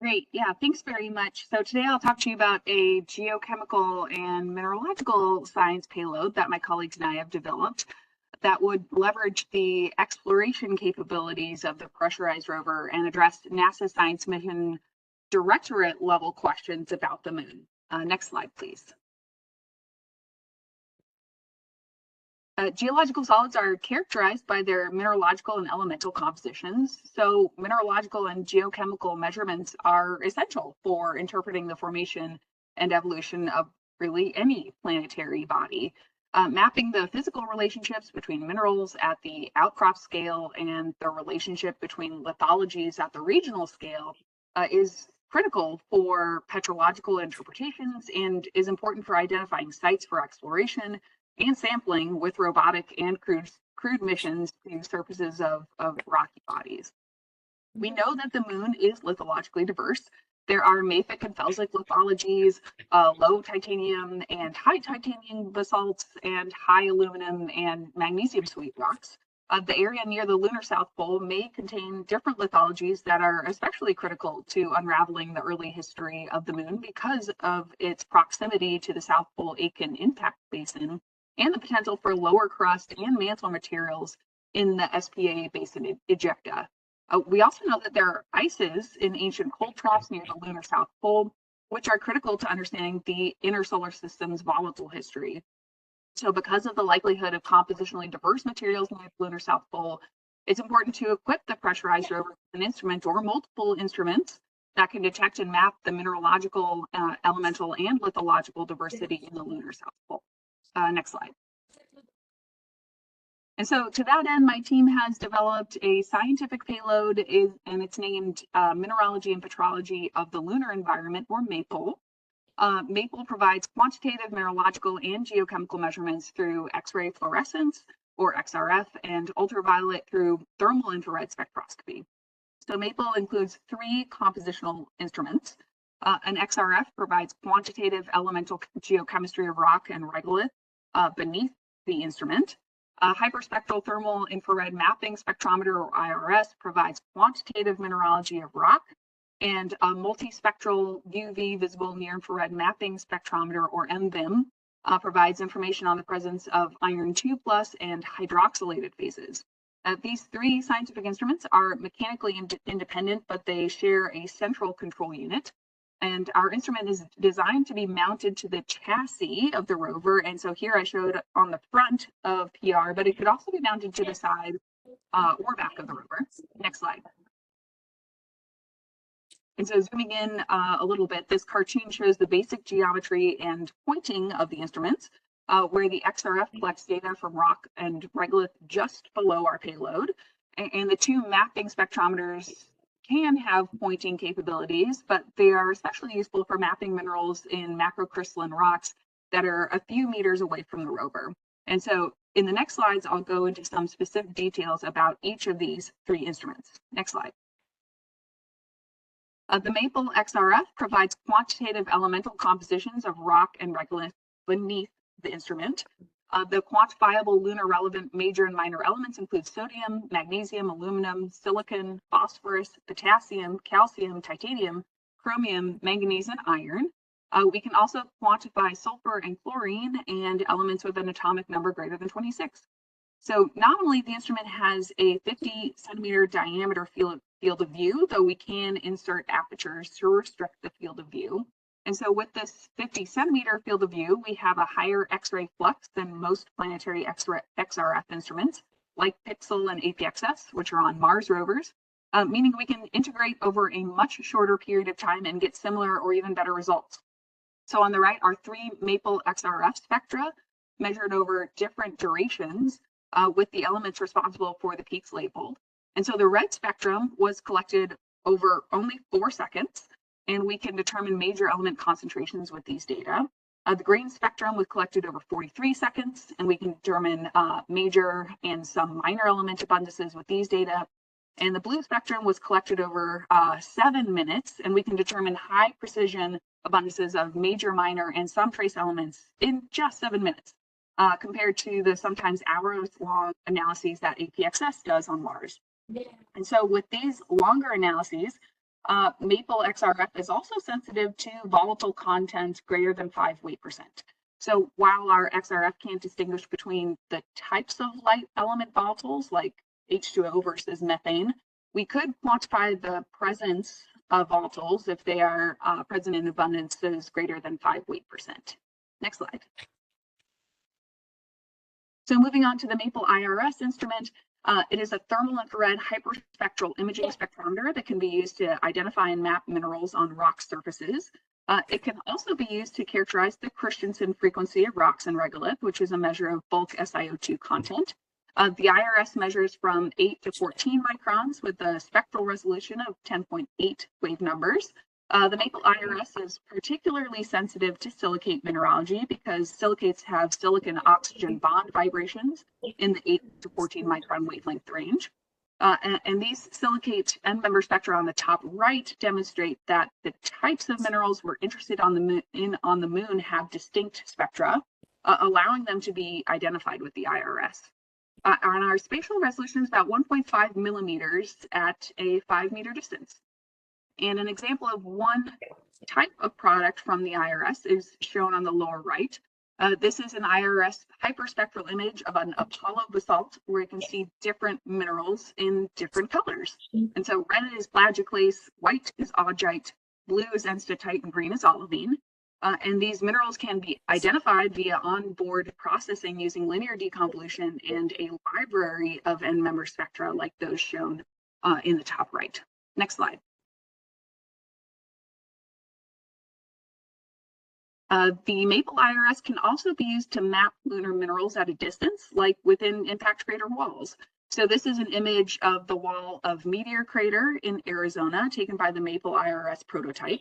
Great. Yeah, thanks very much. So today I'll talk to you about a geochemical and mineralogical science payload that my colleagues and I have developed that would leverage the exploration capabilities of the Pressurized Rover and address NASA Science Mission Directorate level questions about the moon. Next slide, please. Geological solids are characterized by their mineralogical and elemental compositions. So mineralogical and geochemical measurements are essential for interpreting the formation and evolution of really any planetary body. Mapping the physical relationships between minerals at the outcrop scale and the relationship between lithologies at the regional scale is critical for petrological interpretations and is important for identifying sites for exploration and sampling with robotic and crewed missions to surfaces of rocky bodies. We know that the moon is lithologically diverse. There are mafic and felsic lithologies, low titanium and high titanium basalts, and high aluminum and magnesium sweet rocks. The area near the lunar South Pole may contain different lithologies that are especially critical to unraveling the early history of the moon because of its proximity to the South Pole Aitken impact basin and the potential for lower crust and mantle materials in the SPA basin ejecta. We also know that there are ices in ancient cold troughs near the lunar South Pole, which are critical to understanding the inner solar system's volatile history. So because of the likelihood of compositionally diverse materials near the lunar South Pole, it's important to equip the pressurized rover with an instrument or multiple instruments that can detect and map the mineralogical, elemental, and lithological diversity in the lunar South Pole. Next slide. And so to that end, my team has developed a scientific payload, and it's named Mineralogy and Petrology of the Lunar Environment, or MAPLE. MAPLE provides quantitative mineralogical and geochemical measurements through X-ray fluorescence, or XRF, and ultraviolet through thermal infrared spectroscopy. So MAPLE includes 3 compositional instruments. An XRF provides quantitative elemental geochemistry of rock and regolith beneath the instrument. A hyperspectral thermal infrared mapping spectrometer, or IRS, provides quantitative mineralogy of rock, and a multispectral UV visible near-infrared mapping spectrometer, or MVIM, provides information on the presence of iron 2+ and hydroxylated phases. These 3 scientific instruments are mechanically independent, but they share a central control unit. And our instrument is designed to be mounted to the chassis of the rover. And so here I showed on the front of PR, but it could also be mounted to the side or back of the rover. Next slide. And so zooming in a little bit, this cartoon shows the basic geometry and pointing of the instruments, where the XRF collects data from rock and regolith just below our payload. And the 2 mapping spectrometers can have pointing capabilities, but they are especially useful for mapping minerals in macrocrystalline rocks that are a few meters away from the rover. And so in the next slides, I'll go into some specific details about each of these 3 instruments. Next slide. The MAPLE XRF provides quantitative elemental compositions of rock and regolith beneath the instrument. The quantifiable lunar relevant major and minor elements include sodium, magnesium, aluminum, silicon, phosphorus, potassium, calcium, titanium, chromium, manganese, and iron. We can also quantify sulfur and chlorine and elements with an atomic number greater than 26. So not only the instrument has a 50-centimeter diameter field of view, though we can insert apertures to restrict the field of view. And so with this 50-centimeter field of view, we have a higher X-ray flux than most planetary XRF instruments, like Pixel and APXS, which are on Mars rovers, meaning we can integrate over a much shorter period of time and get similar or even better results. So on the right are 3 MAPLE XRF spectra measured over different durations with the elements responsible for the peaks labeled. And so the red spectrum was collected over only 4 seconds, and we can determine major element concentrations with these data. The green spectrum was collected over 43 seconds, and we can determine major and some minor element abundances with these data. And the blue spectrum was collected over 7 minutes, and we can determine high precision abundances of major, minor, and some trace elements in just 7 minutes, compared to the sometimes hours-long analyses that APXS does on Mars. And so with these longer analyses, Maple XRF is also sensitive to volatile content greater than 5 weight percent. So while our XRF can't distinguish between the types of light element volatiles like H2O versus methane, we could quantify the presence of volatiles if they are present in abundances greater than 5 weight percent. Next slide. So moving on to the Maple IRS instrument, it is a thermal infrared hyperspectral imaging spectrometer that can be used to identify and map minerals on rock surfaces. It can also be used to characterize the Christensen frequency of rocks and regolith, which is a measure of bulk SiO2 content. The IRS measures from 8 to 14 microns with a spectral resolution of 10.8 wave numbers. The Maple IRS is particularly sensitive to silicate mineralogy because silicates have silicon-oxygen bond vibrations in the 8 to 14 micron wavelength range. And these silicate end member spectra on the top right demonstrate that the types of minerals we're interested on the moon have distinct spectra, allowing them to be identified with the IRS. And our spatial resolution is about 1.5 millimeters at a 5-meter distance. And an example of one type of product from the IRS is shown on the lower right. This is an IRS hyperspectral image of an Apollo basalt where you can see different minerals in different colors. And so red is plagioclase, white is augite, blue is enstatite, and green is olivine. And these minerals can be identified via onboard processing using linear deconvolution and a library of end member spectra like those shown in the top right. Next slide. The Maple IRS can also be used to map lunar minerals at a distance, like within impact crater walls. So this is an image of the wall of Meteor Crater in Arizona, taken by the Maple IRS prototype.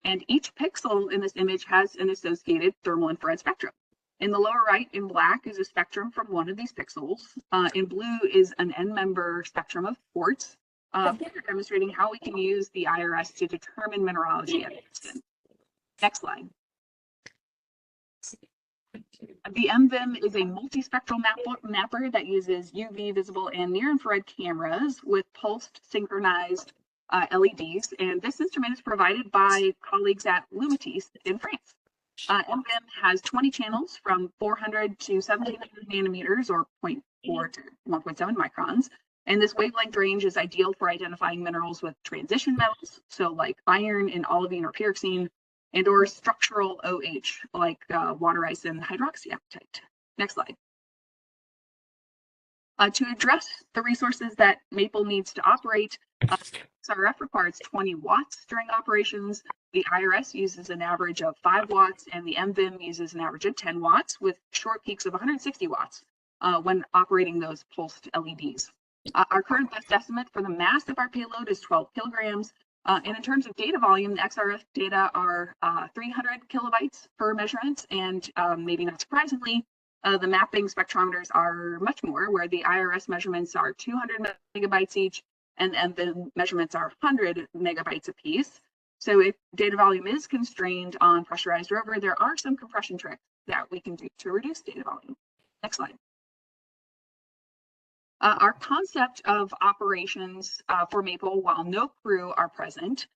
And each pixel in this image has an associated thermal infrared spectrum. In the lower right, in black, is a spectrum from one of these pixels. In blue is an end member spectrum of quartz, demonstrating how we can use the IRS to determine mineralogy at a distance. Next slide. The MVIM is a multispectral mapper that uses UV, visible, and near-infrared cameras with pulsed synchronized LEDs, and this instrument is provided by colleagues at Lucy in France. MVIM has 20 channels from 400 to 1700 nanometers, or 0.4 to 1.7 microns, and this wavelength range is ideal for identifying minerals with transition metals, so like iron in olivine or pyroxene, and or structural OH like water ice and hydroxyapatite. Next slide. To address the resources that Maple needs to operate, XRF requires 20 watts during operations. The IRS uses an average of 5 watts, and the MVIM uses an average of 10 watts with short peaks of 160 watts when operating those pulsed LEDs. Our current best estimate for the mass of our payload is 12 kilograms. And in terms of data volume, the XRF data are 300 kilobytes per measurement, and maybe not surprisingly, the mapping spectrometers are much more, where the IRS measurements are 200 megabytes each, and the measurements are 100 megabytes apiece. So if data volume is constrained on Pressurized Rover, there are some compression tricks that we can do to reduce data volume. Next slide. Our concept of operations for Maple while no crew are present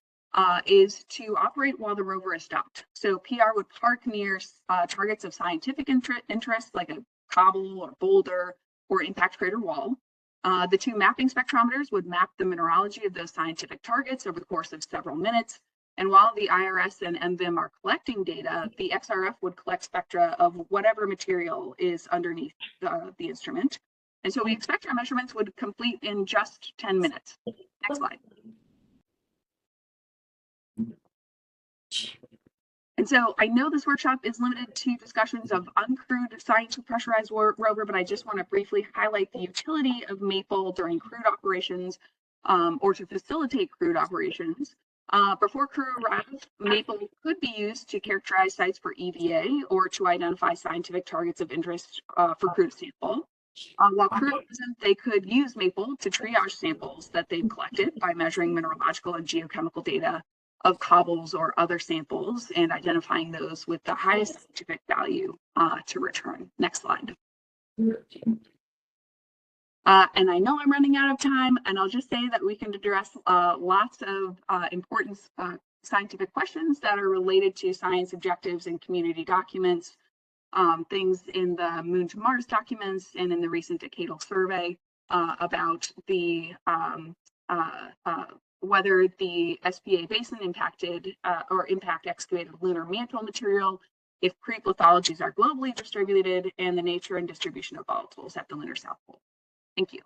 is to operate while the rover is stopped. So PR would park near targets of scientific interest like a cobble or boulder or impact crater wall. The two mapping spectrometers would map the mineralogy of those scientific targets over the course of several minutes. And while the IRS and MVIM are collecting data, the XRF would collect spectra of whatever material is underneath the instrument. And so we expect our measurements would complete in just 10 minutes. Next slide. And so I know this workshop is limited to discussions of uncrewed science with Pressurized Rover, but I just want to briefly highlight the utility of Maple during crewed operations or to facilitate crewed operations. Before crew arrives, Maple could be used to characterize sites for EVA or to identify scientific targets of interest for crew to sample. While crew isn't, they could use Maple to triage samples that they've collected by measuring mineralogical and geochemical data of cobbles or other samples and identifying those with the highest scientific value to return. Next slide. And I know I'm running out of time, and I'll just say that we can address lots of important scientific questions that are related to science objectives and community documents, things in the Moon to Mars documents and in the recent decadal survey about the whether the SPA basin impacted or impact excavated lunar mantle material, if creep lithologies are globally distributed, and the nature and distribution of volatiles at the lunar South Pole. Thank you.